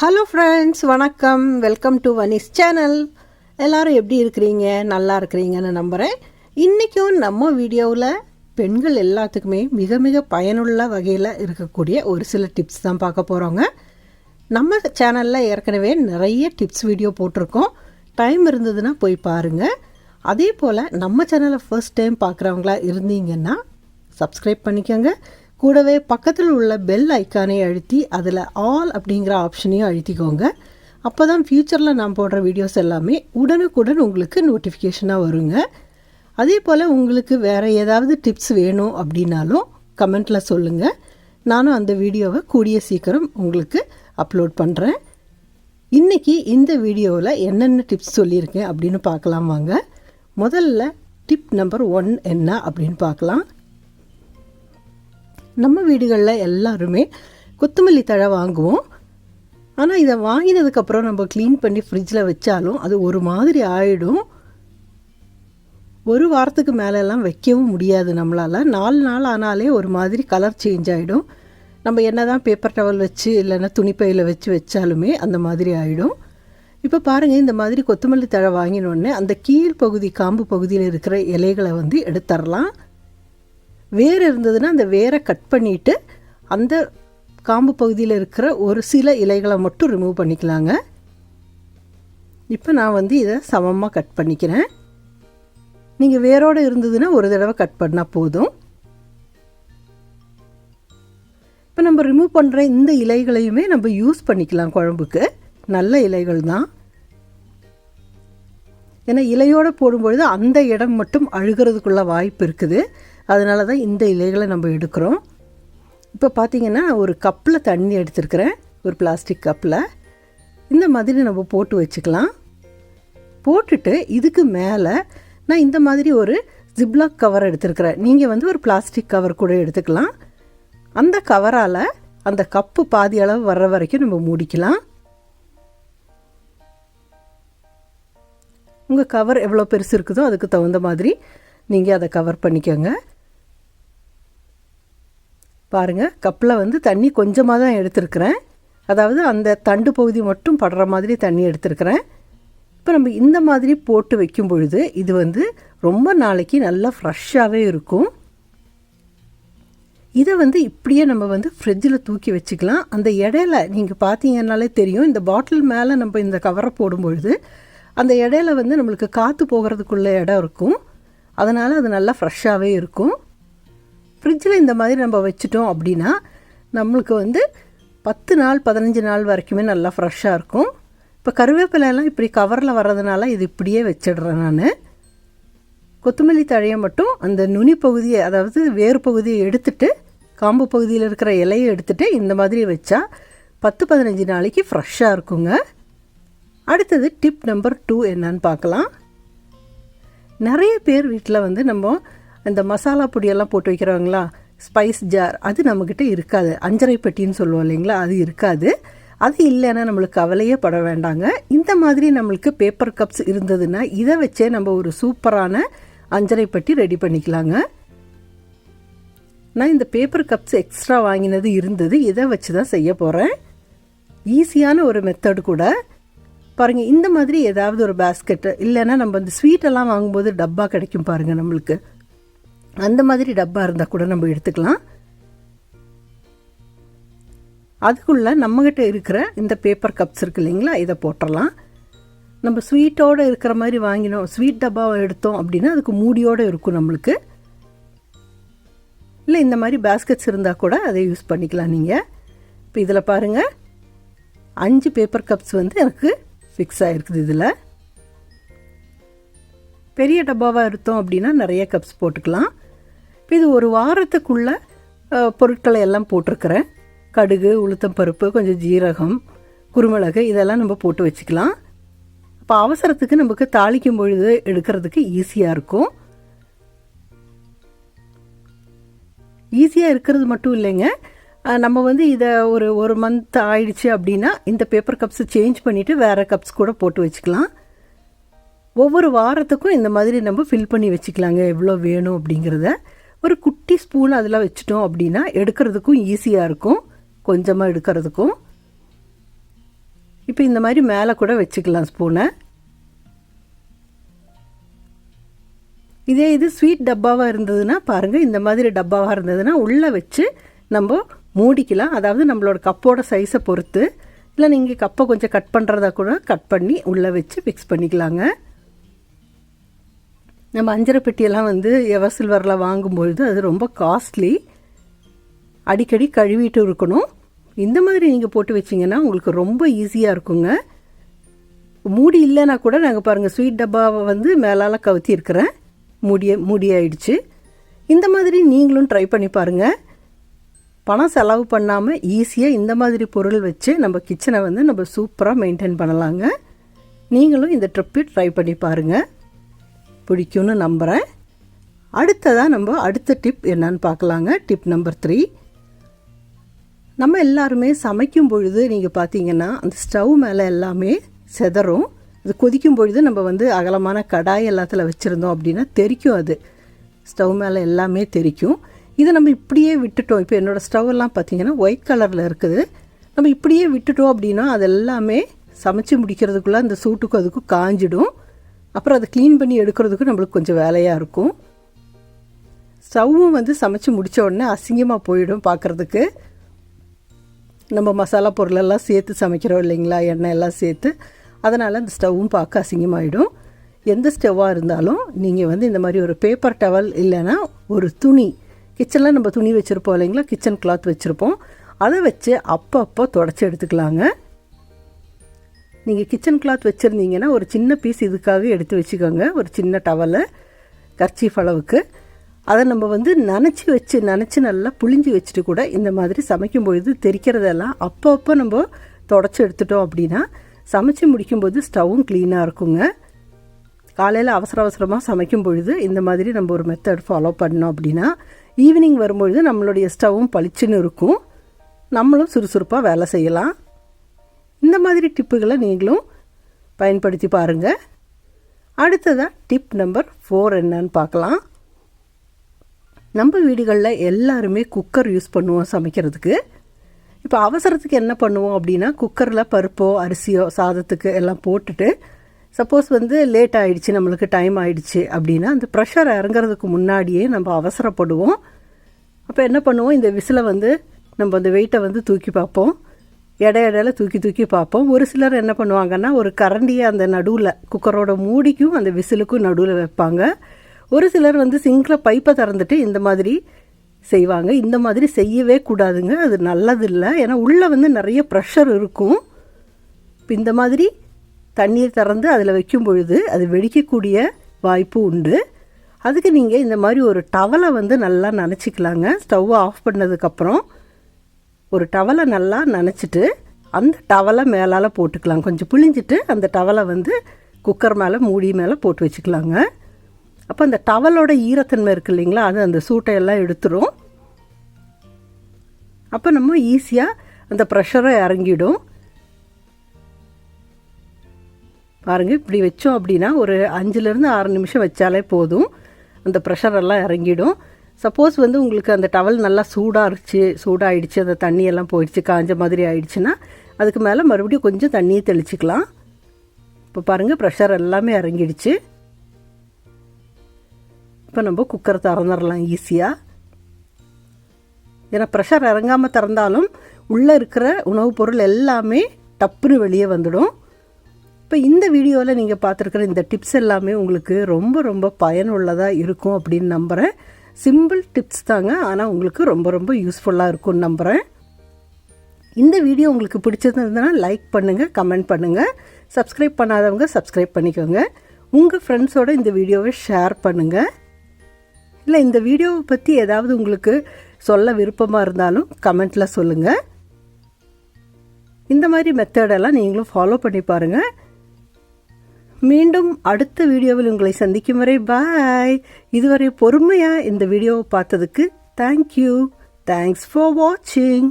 Hello friends, வணக்கம். Welcome to Vani's channel. எல்லோரும் எப்படி இருக்கிறீங்க? நல்லா இருக்கிறீங்கன்னு நம்புகிறேன். இன்றைக்கும் நம்ம வீடியோவில் பெண்கள் எல்லாத்துக்குமே மிக மிக பயனுள்ள வகையில் இருக்கக்கூடிய ஒரு சில டிப்ஸ் தான் பார்க்க போகிறோங்க. நம்ம சேனலில் ஏற்கனவே நிறைய டிப்ஸ் வீடியோ போட்டிருக்கோம். டைம் இருந்ததுன்னா போய் பாருங்கள். அதே போல் நம்ம சேனலை ஃபர்ஸ்ட் டைம் பார்க்குறவங்களா இருந்தீங்கன்னா சப்ஸ்கிரைப் பண்ணிக்கோங்க. கூடவே பக்கத்தில் உள்ள பெல் ஐக்கானை அழுத்தி அதில் ஆல் அப்படிங்கிற ஆப்ஷனையும் அழுத்திக்கோங்க. அப்போ தான் ஃப்யூச்சரில் நான் போடுற வீடியோஸ் எல்லாமே உடனுக்குடன் உங்களுக்கு நோட்டிஃபிகேஷனாக வருங்க. அதே போல் உங்களுக்கு வேறு ஏதாவது டிப்ஸ் வேணும் அப்படின்னாலும் கமெண்ட்டில் சொல்லுங்கள். நானும் அந்த வீடியோவை கூடிய சீக்கிரம் உங்களுக்கு அப்லோட் பண்ணுறேன். இன்றைக்கி இந்த வீடியோவில் என்னென்ன டிப்ஸ் சொல்லியிருக்கேன் அப்படின்னு பார்க்கலாம் வாங்க. முதல்ல டிப் நம்பர் 1 என்ன அப்படின்னு பார்க்கலாம். நம்ம வீடுகளில் எல்லாருமே கொத்தமல்லி தழை வாங்குவோம். ஆனால் இதை வாங்கினதுக்கப்புறம் நம்ம க்ளீன் பண்ணி ஃப்ரிட்ஜில் வச்சாலும் அது ஒரு மாதிரி ஆகிடும். ஒரு வாரத்துக்கு மேலெல்லாம் வைக்கவும் முடியாது நம்மளால். 4 நாள் ஆனாலே ஒரு மாதிரி கலர் சேஞ்ச் ஆகிடும். நம்ம என்ன தான் பேப்பர் டவல் வச்சு இல்லைன்னா துணிப்பையில் வச்சு வச்சாலுமே அந்த மாதிரி ஆகிடும். இப்போ பாருங்கள், இந்த மாதிரி கொத்தமல்லி தழை வாங்கினோடனே அந்த கீழ் பகுதி காம்பு பகுதியில் இருக்கிற இலைகளை எடுத்துடலாம். வேர் இருந்ததுன்னா அந்த வேரை கட் பண்ணிவிட்டு அந்த காம்பு பகுதியில் இருக்கிற ஒரு சில இலைகளை மட்டும் ரிமூவ் பண்ணிக்கலாங்க. இப்போ நான் இதை சமமாக கட் பண்ணிக்கிறேன். நீங்கள் வேரோடு இருந்ததுன்னா ஒரு தடவை கட் பண்ணால் போதும். இப்போ நம்ம ரிமூவ் பண்ணுற இந்த இலைகளையுமே நம்ம யூஸ் பண்ணிக்கலாம் குழம்புக்கு. நல்ல இலைகள் தான். ஏன்னா இலையோடு போடும்பொழுது அந்த இடம் மட்டும் அழுகிறதுக்குள்ள வாய்ப்பு இருக்குது. அதனால தான் இந்த இலைகளை நம்ம எடுக்கிறோம். இப்போ பார்த்திங்கன்னா ஒரு கப்பில் தண்ணி எடுத்துருக்கிறேன், ஒரு பிளாஸ்டிக் கப்பில். இந்த மாதிரி நம்ம போட்டு வச்சுக்கலாம். போட்டுட்டு இதுக்கு மேலே நான் இந்த மாதிரி ஒரு ஜிப்லாக் கவர் எடுத்துருக்கிறேன். நீங்கள் ஒரு பிளாஸ்டிக் கவர் கூட எடுத்துக்கலாம். அந்த கவரால் அந்த கப்பு பாதி அளவு வர்ற வரைக்கும் நம்ம மூடிக்கலாம். உங்கள் கவர் எவ்வளோ பெருசு இருக்குதோ அதுக்கு தகுந்த மாதிரி நீங்கள் அதை கவர் பண்ணிக்கோங்க. பாருங்கள், கப்பில் தண்ணி கொஞ்சமாக தான் எடுத்துருக்கிறேன். அதாவது அந்த தண்டு பகுதி மட்டும் படுற மாதிரி தண்ணி எடுத்துருக்கிறேன். இப்போ நம்ம இந்த மாதிரி போட்டு வைக்கும் பொழுது இது ரொம்ப நாளைக்கு நல்லா ஃப்ரெஷ்ஷாகவே இருக்கும். இதை இப்படியே நம்ம ஃப்ரிட்ஜில் தூக்கி வச்சுக்கலாம். அந்த இடையில நீங்கள் பார்த்தீங்கன்னாலே தெரியும், இந்த பாட்டில் மேலே நம்ம இந்த கவரை போடும்பொழுது அந்த இடையில நம்மளுக்கு காற்று போகிறதுக்குள்ள இடம் இருக்கும். அதனால் அது நல்லா ஃப்ரெஷ்ஷாகவே இருக்கும். ஃப்ரிட்ஜில் இந்த மாதிரி நம்ம வச்சுட்டோம் அப்படின்னா நம்மளுக்கு 10 நாள் 15 நாள் வரைக்குமே நல்லா ஃப்ரெஷ்ஷாக இருக்கும். இப்போ கருவேப்பிலையெல்லாம் இப்படி கவரில் வர்றதுனால இது இப்படியே வச்சிடுறேன் நான். கொத்தமல்லி தழையை மட்டும் அந்த நுனி பகுதியை, அதாவது வேறு பகுதியை எடுத்துட்டு காம்பு பகுதியில் இருக்கிற இலையை எடுத்துகிட்டு இந்த மாதிரி வச்சா 10-15 நாளைக்கு ஃப்ரெஷ்ஷாக இருக்குங்க. அடுத்தது டிப் நம்பர் 2 என்னன்னு பார்க்கலாம். நிறைய பேர் வீட்டில் நம்ம இந்த மசாலா பொடியெல்லாம் போட்டு வைக்கிறவங்களா, ஸ்பைஸ் ஜார், அது நம்மக்கிட்ட இருக்காது. அஞ்சரை பெட்டின்னு சொல்லுவோம் இல்லைங்களா, அது இருக்காது. அது இல்லைன்னா நம்மளுக்கு கவலையே பட வேண்டாங்க. இந்த மாதிரி நம்மளுக்கு பேப்பர் கப்ஸ் இருந்ததுன்னா இதை வச்சே நம்ம ஒரு சூப்பரான அஞ்சரை பெட்டி ரெடி பண்ணிக்கலாங்க. நான் இந்த பேப்பர் கப்ஸ் எக்ஸ்ட்ரா வாங்கினது இருந்தது, இதை வச்சு தான் செய்ய போகிறேன். ஈஸியான ஒரு மெத்தடு கூட. பாருங்கள், இந்த மாதிரி ஏதாவது ஒரு பேஸ்கெட்டு இல்லைன்னா நம்ம இந்த ஸ்வீட்டெல்லாம் வாங்கும்போது டப்பா கிடைக்கும் பாருங்கள் நம்மளுக்கு, அந்த மாதிரி டப்பா இருந்தால் கூட நம்ம எடுத்துக்கலாம். அதுக்குள்ளே நம்மகிட்ட இருக்கிற இந்த பேப்பர் கப்ஸ் இருக்குது இல்லைங்களா, இதை போட்டுடலாம். நம்ம ஸ்வீட்டோடு இருக்கிற மாதிரி வாங்கினோம், ஸ்வீட் டப்பாவை எடுத்தோம் அப்படின்னா அதுக்கு மூடியோடு இருக்கும் நம்மளுக்கு. இல்லை இந்த மாதிரி பேஸ்கெட்ஸ் இருந்தால் கூட அதை யூஸ் பண்ணிக்கலாம் நீங்கள். இப்போ இதில் பாருங்கள், 5 பேப்பர் கப்ஸ் எனக்கு ஃபிக்ஸ் ஆகிருக்குது. இதில் பெரிய டப்பாவாக எடுத்தோம் அப்படின்னா நிறைய கப்ஸ் போட்டுக்கலாம். இப்போ இது ஒரு வாரத்துக்குள்ள பொருட்களை எல்லாம் போட்டிருக்கிறேன். கடுகு, உளுத்தம்பருப்பு, கொஞ்சம் ஜீரகம், குருமிளகு, இதெல்லாம் நம்ம போட்டு வச்சுக்கலாம். இப்போ அவசரத்துக்கு நமக்கு தாளிக்கும் பொழுது எடுக்கிறதுக்கு ஈஸியாக இருக்கும். ஈஸியாக இருக்கிறது மட்டும் இல்லைங்க, நம்ம இதை ஒரு மந்த் ஆயிடுச்சு அப்படின்னா இந்த பேப்பர் கப்ஸை சேஞ்ச் பண்ணிவிட்டு வேறு கப்ஸ் கூட போட்டு வச்சுக்கலாம். ஒவ்வொரு வாரத்துக்கும் இந்த மாதிரி நம்ம ஃபில் பண்ணி வச்சுக்கலாங்க, எவ்வளோ வேணும் அப்படிங்கிறத. ஒரு குட்டி ஸ்பூன் அதில் வச்சுட்டோம் அப்படின்னா எடுக்கிறதுக்கும் ஈஸியாக இருக்கும், கொஞ்சமாக எடுக்கிறதுக்கும். இப்போ இந்த மாதிரி மேலே கூட வச்சுக்கலாம் ஸ்பூனை. இதே இது ஸ்வீட் டப்பாவாக இருந்ததுன்னா பாருங்கள், இந்த மாதிரி டப்பாவாக இருந்ததுன்னா உள்ளே வச்சு நம்ம மூடிக்கலாம். அதாவது நம்மளோட கப்போட சைஸை பொறுத்து, இல்லை நீங்கள் கப்பை கொஞ்சம் கட் பண்ணுறதா கூட கட் பண்ணி உள்ளே வச்சு ஃபிக்ஸ் பண்ணிக்கலாங்க. நம்ம அஞ்சரை பெட்டியெல்லாம் வந்து எவர் சில்வரில் வாங்கும்பொழுது அது ரொம்ப காஸ்ட்லி. அடிக்கடி கழுவிட்டு இருக்கணும். இந்த மாதிரி நீங்கள் போட்டு வச்சிங்கன்னா உங்களுக்கு ரொம்ப ஈஸியாக இருக்குங்க. மூடி இல்லைன்னா கூட நாங்கள் பாருங்கள் ஸ்வீட் டப்பாவை வந்து மேலால் கவுத்தி இருக்கிறேன், மூடி ஆயிடுச்சு. இந்த மாதிரி நீங்களும் ட்ரை பண்ணி பாருங்கள். பணம் செலவு பண்ணாமல் ஈஸியாக இந்த மாதிரி பொருள் வச்சு நம்ம கிச்சனை வந்து நம்ம சூப்பராக மெயின்டைன் பண்ணலாங்க. நீங்களும் இந்த ட்ரிப்பு ட்ரை பண்ணி பாருங்கள், பிடிக்கும்னு நம்புகிறேன். அடுத்ததாக நம்ம அடுத்த டிப் என்னன்னு பார்க்கலாங்க. Tip number 3. நம்ம எல்லாருமே சமைக்கும் பொழுது நீங்கள் பார்த்தீங்கன்னா அந்த ஸ்டவ் மேலே எல்லாமே செதறும். அது கொதிக்கும் பொழுது நம்ம வந்து அகலமான கடாய் எல்லாத்தில் வச்சுருந்தோம் அப்படின்னா தெரிக்கும். அது ஸ்டவ் மேலே எல்லாமே தெரிக்கும். இதை நம்ம இப்படியே விட்டுட்டோம். இப்போ என்னோடய ஸ்டவ் எல்லாம் பார்த்திங்கன்னா ஒயிட் கலரில் இருக்குது. நம்ம இப்படியே விட்டுட்டோம் அப்படின்னா அது எல்லாமே சமைச்சு முடிக்கிறதுக்குள்ளே அந்த சூட்டுக்கும் அதுக்கும் காஞ்சிடும். அப்புறம் அதை க்ளீன் பண்ணி எடுக்கிறதுக்கும் நம்மளுக்கு கொஞ்சம் வேலையாக இருக்கும். ஸ்டவ்வும் வந்து சமைச்சு முடித்த உடனே அசிங்கமாக போயிடும் பார்க்குறதுக்கு. நம்ம மசாலா பொருளெல்லாம் சேர்த்து சமைக்கிறோம் இல்லைங்களா, எண்ணெய் எல்லாம் சேர்த்து. அதனால் அந்த ஸ்டவ்வும் பார்க்க அசிங்கமாகிடும். எந்த ஸ்டவ்வாக இருந்தாலும் நீங்கள் வந்து இந்த மாதிரி ஒரு பேப்பர் டவல் இல்லைன்னா ஒரு துணி, கிச்சனில் நம்ம துணி வச்சுருப்போம் இல்லைங்களா, கிச்சன் கிளாத் வச்சுருப்போம், அதை வச்சு அப்பப்போ தொடச்சி எடுத்துக்கலாங்க. நீங்கள் கிச்சன் கிளாத் வச்சுருந்தீங்கன்னா ஒரு சின்ன பீஸ் இதுக்காக எடுத்து வச்சுக்கோங்க. ஒரு சின்ன டவலை கர்ச்சீஃப் அளவுக்கு அதை நம்ம வந்து நனைச்சி நல்லா புளிஞ்சு வச்சுட்டு கூட இந்த மாதிரி சமைக்கும் பொழுது தெரிக்கிறதெல்லாம் அப்பப்போ நம்ம தொடச்சி எடுத்துட்டோம் அப்படின்னா சமைச்சு முடிக்கும்போது ஸ்டவ்வும் க்ளீனாக இருக்குங்க. காலையில் அவசரமாக சமைக்கும் பொழுது இந்த மாதிரி நம்ம ஒரு மெத்தட் ஃபாலோ பண்ணோம் அப்படின்னா ஈவினிங் வரும்பொழுது நம்மளுடைய ஸ்டவ்வும் பளிச்சுன்னு இருக்கும், நம்மளும் சுறுசுறுப்பாக வேலை செய்யலாம். இந்த மாதிரி டிப்புகளை நீங்களும் பயன்படுத்தி பாருங்கள். அடுத்ததாக டிப் நம்பர் 4 என்னன்னு பார்க்கலாம். நம்ம வீடுகளில் எல்லாருமே குக்கர் யூஸ் பண்ணுவோம் சமைக்கிறதுக்கு. இப்போ அவசரத்துக்கு என்ன பண்ணுவோம் அப்படின்னா குக்கரில் பருப்போ அரிசியோ சாதத்துக்கு எல்லாம் போட்டுட்டு சப்போஸ் வந்து லேட் ஆகிடுச்சு, நம்மளுக்கு டைம் ஆகிடுச்சு அப்படின்னா அந்த ப்ரெஷர் இறங்குறதுக்கு முன்னாடியே நம்ம அவசரப்படுவோம். அப்போ என்ன பண்ணுவோம், இந்த விசிலை வந்து நம்ம அந்த வெயிட்டை வந்து தூக்கி பார்ப்போம், இடையில தூக்கி பார்ப்போம். ஒரு சிலர் என்ன பண்ணுவாங்கன்னா ஒரு கரண்டியை அந்த நடுவில் குக்கரோட மூடிக்கும் அந்த விசிலுக்கும் நடுவில் வைப்பாங்க. ஒரு சிலர் வந்து சிங்கில் பைப்பை திறந்துட்டு இந்த மாதிரி செய்வாங்க. இந்த மாதிரி செய்யவே கூடாதுங்க, அது நல்லதில்லை. ஏன்னா உள்ளே வந்து நிறைய ப்ரெஷர் இருக்கும். இப்போ இந்த மாதிரி தண்ணீர் திறந்து அதில் வைக்கும் பொழுது அது வெடிக்கக்கூடிய வாய்ப்பு உண்டு. அதுக்கு நீங்கள் இந்த மாதிரி ஒரு டவலை வந்து நல்லா நனைச்சிக்கலாங்க. ஸ்டவ்வை ஆஃப் பண்ணதுக்கப்புறம் ஒரு டவலை நல்லா நனைச்சிட்டு அந்த டவலை மேலால் போட்டுக்கலாம். கொஞ்சம் புளிஞ்சிட்டு அந்த டவலை வந்து குக்கர் மேலே மூடி மேலே போட்டு வச்சுக்கலாங்க. அப்போ அந்த டவலோட ஈரத்தன்மை இருக்குது இல்லைங்களா, அது அந்த சூட்டையெல்லாம் எடுத்துரும். அப்போ நம்ம ஈஸியாக அந்த ப்ரெஷரை இறங்கிடும். பாருங்கள், இப்படி வச்சோம் அப்படின்னா ஒரு 5-6 நிமிஷம் வச்சாலே போதும், அந்த ப்ரெஷரெல்லாம் இறங்கிடும். சப்போஸ் வந்து உங்களுக்கு அந்த டவல் நல்லா சூடாகிடுச்சு, அந்த தண்ணியெல்லாம் போயிடுச்சு, காஞ்ச மாதிரி ஆயிடுச்சுன்னா அதுக்கு மேலே மறுபடியும் கொஞ்சம் தண்ணியை தெளிச்சிக்கலாம். இப்போ பாருங்கள், ப்ரெஷர் எல்லாமே இறங்கிடுச்சு. இப்போ நம்ம குக்கரை திறந்துடலாம் ஈஸியாக. ஏன்னா ப்ரெஷர் இறங்காமல் திறந்தாலும் உள்ளே இருக்கிற உணவுப் பொருள் எல்லாமே டப்புன்னு வெளியே வந்துடும். இப்போ இந்த வீடியோவில் நீங்கள் பார்த்துருக்குற இந்த டிப்ஸ் எல்லாமே உங்களுக்கு ரொம்ப ரொம்ப பயனுள்ளதாக இருக்கும் அப்படின்னு நம்புகிறேன். சிம்பிள் டிப்ஸ் தாங்க, ஆனால் உங்களுக்கு ரொம்ப ரொம்ப யூஸ்ஃபுல்லாக இருக்கும்னு நம்புகிறேன். இந்த வீடியோ உங்களுக்கு பிடிச்சிருந்ததுன்னா லைக் பண்ணுங்கள், கமெண்ட் பண்ணுங்கள். சப்ஸ்கிரைப் பண்ணாதவங்க சப்ஸ்கிரைப் பண்ணிக்கோங்க. உங்கள் ஃப்ரெண்ட்ஸோடு இந்த வீடியோவை ஷேர் பண்ணுங்கள். இல்லை இந்த வீடியோவை பற்றி ஏதாவது உங்களுக்கு சொல்ல விருப்பமாக இருந்தாலும் கமெண்ட்டில் சொல்லுங்கள். இந்த மாதிரி மெத்தடெல்லாம் நீங்களும் ஃபாலோ பண்ணி பாருங்கள். மீண்டும் அடுத்த வீடியோவில் உங்களை சந்திக்கும் வரை பாய். இதுவரை பொறுமையாக இந்த வீடியோவை பார்த்ததுக்கு தேங்க்யூ. தேங்க்ஸ் ஃபார் வாட்சிங்.